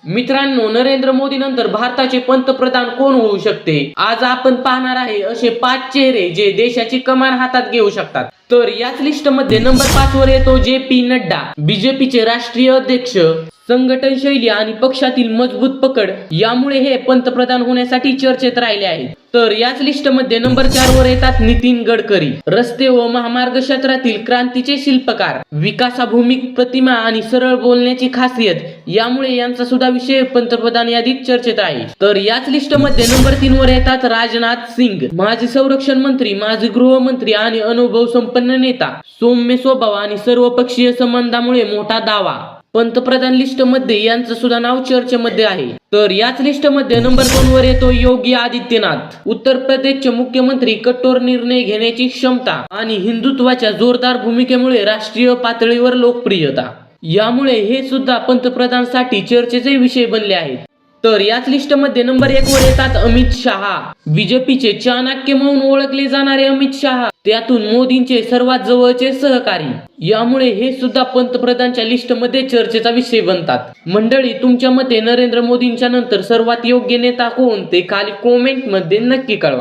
मित्रांनो, नरेंद्र मोदी नंतर भारताचे पंतप्रधान कोण होऊ शकते? आज आपण पाहणार आहे असे 5 चेहरे जे देशाची कमान हातात घेऊ शकतात. तर याच लिस्ट मध्ये नंबर 5 वर येतो जे.पी. नड्डा, बीजेपीचे राष्ट्रीय अध्यक्ष. संघटन शैली आणि पक्षातील मजबूत पकड यामुळे हे पंतप्रधान होण्यासाठी चर्चेत राहिले आहेत. तर याच लिस्ट मध्ये नंबर 4 वर येतात नितीन गडकरी, रस्ते व महामार्ग क्षेत्रातील क्रांतीचे शिल्पकार. विकासाभूमिक प्रतिमा आणि सरळ बोलण्याची खासियत यामुळे यांचा सुद्धा विषय पंतप्रधान यादीत चर्चेत आहे. तर याच लिस्ट मध्ये नंबर 3 वर येतात राजनाथ सिंग, माजी संरक्षण मंत्री, माजी गृहमंत्री आणि अनुभव संपन्न नेता. सौम्य स्वभाव आणि सर्वपक्षीय संबंधामुळे मोठा दावा. पंतप्रधान लिस्ट मध्ये यांचं सुद्धा नाव चर्चेमध्ये आहे. तर याच लिस्ट मध्ये नंबर 2 वर येतो योगी आदित्यनाथ, उत्तर प्रदेशचे मुख्यमंत्री. कठोर निर्णय घेण्याची क्षमता आणि हिंदुत्वाच्या जोरदार भूमिकेमुळे राष्ट्रीय पातळीवर लोकप्रियता. यामुळे हे सुद्धा पंतप्रधानांसाठी चर्चेचे विषय बनले आहेत. तर याच लिस्ट मध्ये नंबर 1 वर येतात अमित शहा, बीजेपीचे चाणक्य म्हणून ओळखले जाणारे अमित शहा, त्यातून मोदींचे सर्वात जवळचे सहकारी. यामुळे हे सुद्धा पंतप्रधानच्या लिस्ट मध्ये चर्चेचा विषय बनतात. मंडळी, तुमच्या मते नरेंद्र मोदींच्या नंतर सर्वात योग्य नेता कोण ते खाली कॉमेंट मध्ये नक्की कळवा.